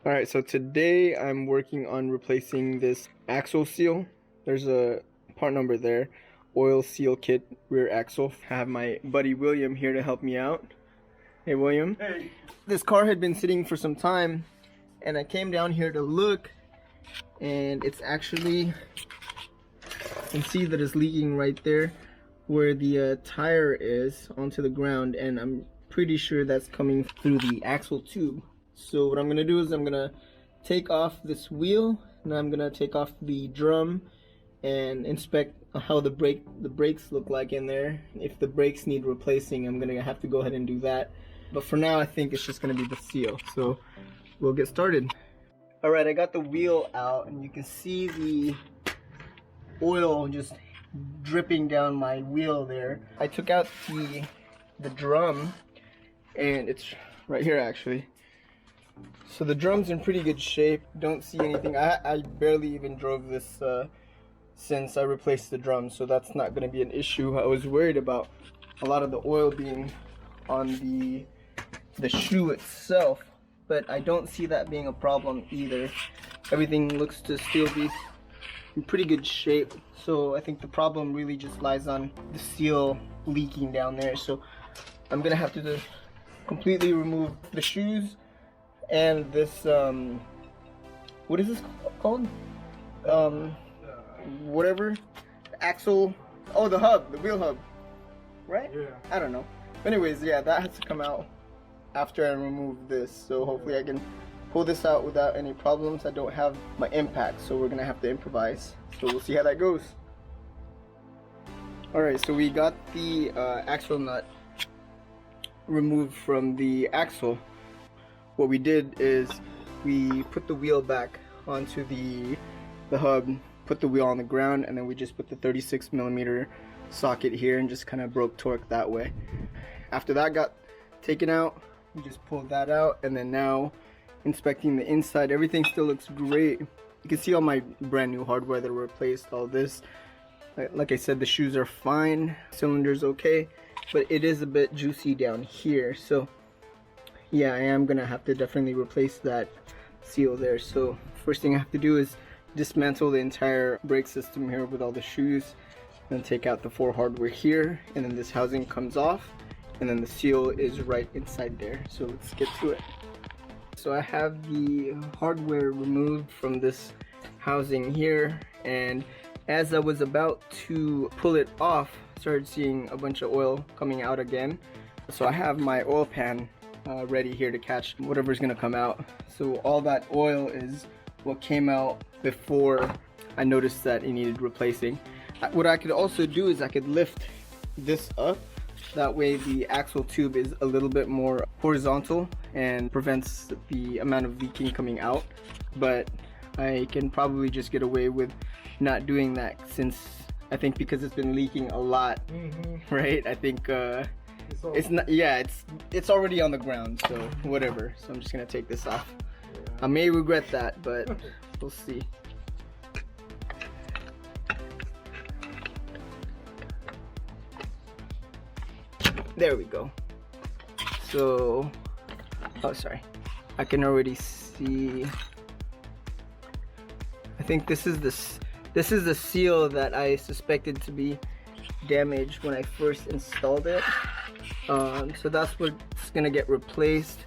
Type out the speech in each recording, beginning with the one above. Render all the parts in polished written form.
Alright, so today I'm working on replacing this axle seal. There's a part number there. Oil seal kit, rear axle. I have my buddy William here to help me out. Hey William. Hey. This car had been sitting for some time and I came down here to look, and it's actually, you can see that it's leaking right there where the tire is onto the ground, and I'm pretty sure that's coming through the axle tube. So what I'm gonna do is I'm gonna take off this wheel, and I'm gonna take off the drum and inspect how the brakes look like in there. If the brakes need replacing, I'm gonna have to go ahead and do that. But for now, I think it's just gonna be the seal. So we'll get started. All right, I got the wheel out, and you can see the oil just dripping down my wheel there. I took out the drum, and it's right here actually. So the drum's in pretty good shape. Don't see anything. I barely even drove this since I replaced the drum, so that's not going to be an issue. I was worried about a lot of the oil being on the shoe itself, but I don't see that being a problem either. Everything looks to still be in pretty good shape, so I think the problem really just lies on the seal leaking down there. So I'm gonna have to completely remove the shoes and this what is this called, whatever, axle, oh, the hub, the wheel hub, right? Yeah. I don't know. Anyways, yeah, that has to come out after I remove this, so hopefully I can pull this out without any problems. I don't have my impact, so we're gonna have to improvise, so we'll see how that goes. Alright, so we got the axle nut removed from the axle. What we did is we put the wheel back onto the hub, put the wheel on the ground, and then we just put the 36mm socket here and just kind of broke torque that way. After that got taken out, we just pulled that out, and then now inspecting the inside, everything still looks great. You can see all my brand new hardware that replaced all this. Like I said, the shoes are fine, cylinder's okay, but it is a bit juicy down here, so yeah, I am gonna have to definitely replace that seal there. So first thing I have to do is dismantle the entire brake system here with all the shoes, then take out the 4 hardware here, and then this housing comes off, and then the seal is right inside there. So let's get to it. So I have the hardware removed from this housing here, and as I was about to pull it off, I started seeing a bunch of oil coming out again. So I have my oil pan ready here to catch whatever's gonna come out. So all that oil is what came out before I noticed that it needed replacing. What I could also do is I could lift this up. That way the axle tube is a little bit more horizontal and prevents the amount of leaking coming out. But I can probably just get away with not doing that, since I think because it's been leaking a lot, right? I think it's not, yeah, it's already on the ground, so whatever. So I'm just gonna take this off. Yeah. I may regret that, but we'll see. There we go. So, oh sorry, I can already see. I think this is the seal that I suspected to be damaged when I first installed it. So that's what's gonna get replaced.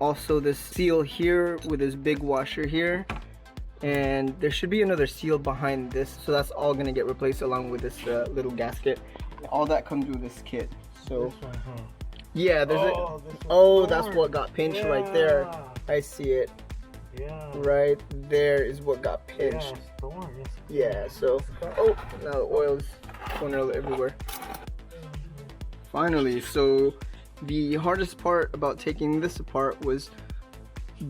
Also this seal here with this big washer here, and there should be another seal behind this, so that's all gonna get replaced along with this little gasket. All that comes with this kit. So this one, huh? yeah, there's that's what got pinched right there. I see it. Yeah. Right there is what got pinched. Yeah, so oh, now the oil's going everywhere. Finally, so the hardest part about taking this apart was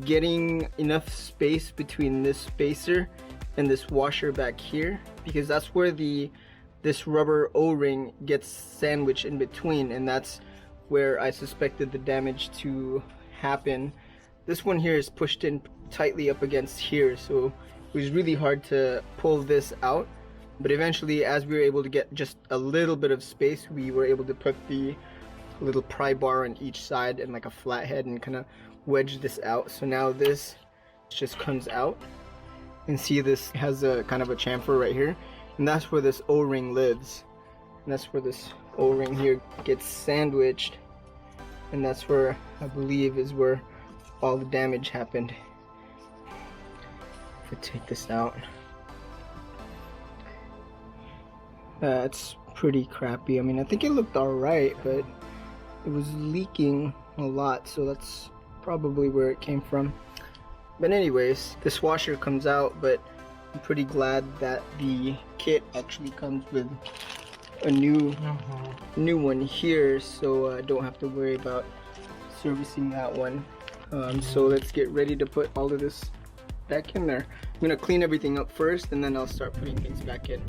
getting enough space between this spacer and this washer back here, because that's where this rubber O-ring gets sandwiched in between, and that's where I suspected the damage to happen. This one here is pushed in tightly up against here, so it was really hard to pull this out. But eventually, as we were able to get just a little bit of space, we were able to put the little pry bar on each side and like a flathead and kind of wedge this out. So now this just comes out. And see, this has a kind of a chamfer right here, and that's where this O-ring lives. And that's where this O-ring here gets sandwiched, and that's where I believe is where all the damage happened. If I take this out, it's pretty crappy. I mean, I think it looked alright, but it was leaking a lot, so that's probably where it came from. But anyways, this washer comes out, but I'm pretty glad that the kit actually comes with a new one here, so I don't have to worry about servicing that one. So let's get ready to put all of this back in there. I'm gonna clean everything up first, and then I'll start putting things back in.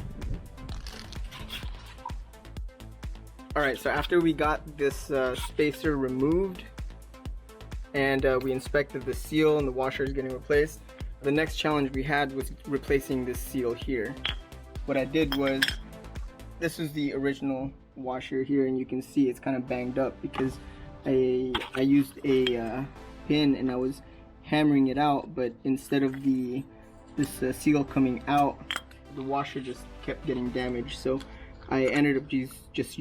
Alright, so after we got this spacer removed, and we inspected the seal and the washer is getting replaced, the next challenge we had was replacing this seal here. What I did was, this is the original washer here, and you can see it's kind of banged up because I used a pin and I was hammering it out, but instead of this seal coming out, the washer just kept getting damaged. So I ended up just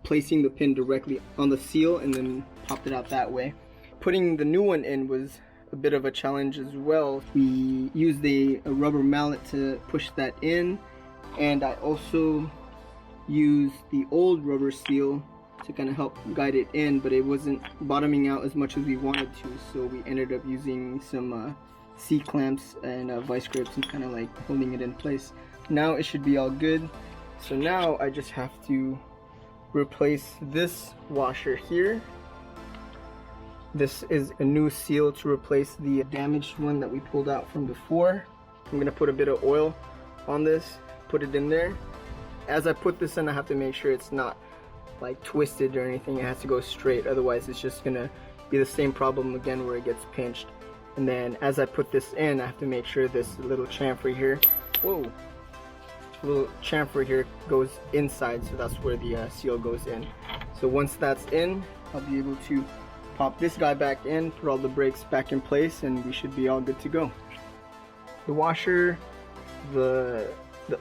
placing the pin directly on the seal and then popped it out that way. Putting the new one in was a bit of a challenge as well. We used a rubber mallet to push that in, and I also used the old rubber seal to kind of help guide it in, but it wasn't bottoming out as much as we wanted to, so we ended up using some C-clamps and vice grips and kind of like holding it in place. Now it should be all good. So now I just have to replace this washer here. This is a new seal to replace the damaged one that we pulled out from before. I'm gonna put a bit of oil on this, put it in there. As I put this in, I have to make sure it's not like twisted or anything. It has to go straight, otherwise it's just gonna be the same problem again where it gets pinched. And then as I put this in, I have to make sure this little chamfer here, little chamfer here goes inside, so that's where the seal goes in. So once that's in, I'll be able to pop this guy back in, put all the brakes back in place, and we should be all good to go. The washer, the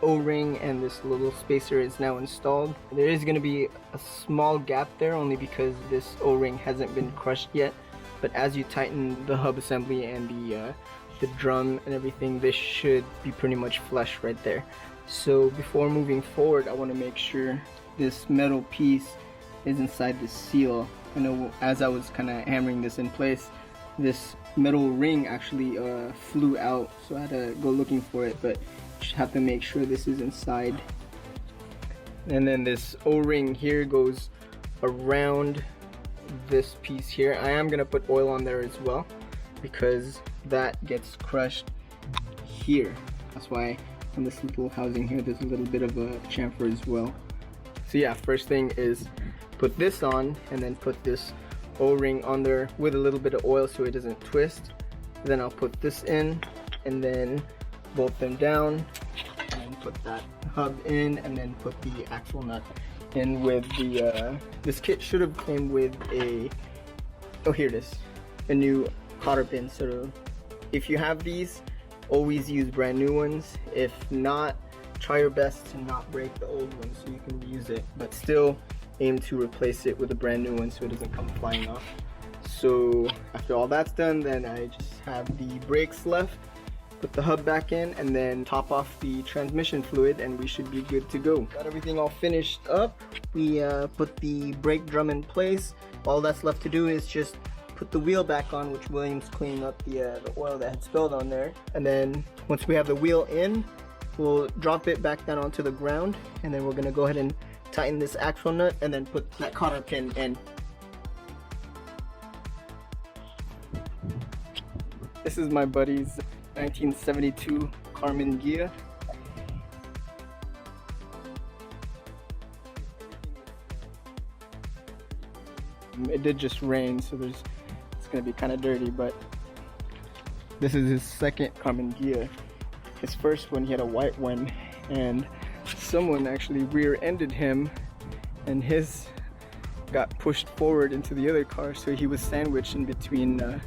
O-ring, and this little spacer is now installed. There is going to be a small gap there only because this O-ring hasn't been crushed yet, but as you tighten the hub assembly and the drum and everything, this should be pretty much flush right there. So before moving forward, I want to make sure this metal piece is inside the seal. I know as I was kind of hammering this in place, this metal ring actually flew out, so I had to go looking for it, but just have to make sure this is inside. And then this O-ring here goes around this piece here. I am gonna put oil on there as well because that gets crushed here. That's why on this little housing here there's a little bit of a chamfer as well. So yeah, first thing is put this on and then put this O-ring on there with a little bit of oil so it doesn't twist. Then I'll put this in and then bolt them down and put that hub in, and then put the axle nut in with the this kit should have came with a, oh here it is, a new cotter pin. So if you have these, always use brand new ones. If not, try your best to not break the old one so you can reuse it, but still aim to replace it with a brand new one so it doesn't come flying off. So after all that's done, then I just have the brakes left, put the hub back in, and then top off the transmission fluid, and we should be good to go. Got everything all finished up. We put the brake drum in place. All that's left to do is just put the wheel back on, which William's cleaning up the oil that had spilled on there. And then once we have the wheel in, we'll drop it back down onto the ground, and then we're gonna go ahead and tighten this axle nut and then put that cotter pin in. This is my buddy's 1972 Karmann Ghia. It did just rain, so it's gonna be kind of dirty, but this is his second Karmann Ghia. His first one, he had a white one, and someone actually rear-ended him, and his got pushed forward into the other car, so he was sandwiched in between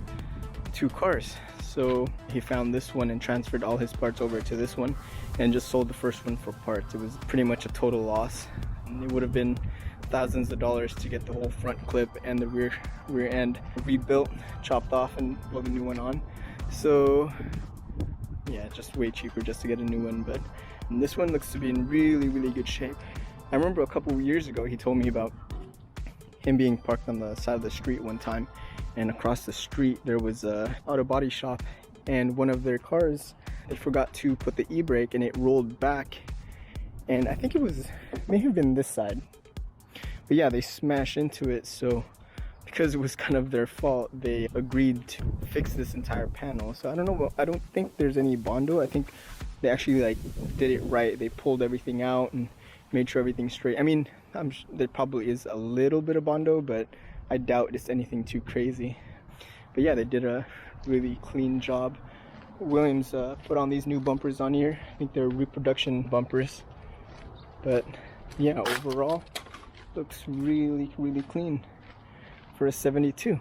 two cars. so he found this one and transferred all his parts over to this one and just sold the first one for parts. It was pretty much a total loss. And it would have been thousands of dollars to get the whole front clip and the rear end rebuilt, chopped off, and put a new one on. So yeah, just way cheaper just to get a new one. But this one looks to be in really good shape. I remember a couple of years ago he told me about him being parked on the side of the street one time, and across the street there was a auto body shop, and one of their cars, they forgot to put the e-brake and it rolled back, and I think it may have been this side, but yeah, they smashed into it. So because it was kind of their fault, they agreed to fix this entire panel. So I don't know, I don't think there's any bondo. I think they actually like did it right. They pulled everything out and made sure everything's straight. I mean, there probably is a little bit of bondo, but I doubt it's anything too crazy. But yeah, they did a really clean job. Williams put on these new bumpers on here. I think they're reproduction bumpers. But yeah, overall, looks really clean for a 72.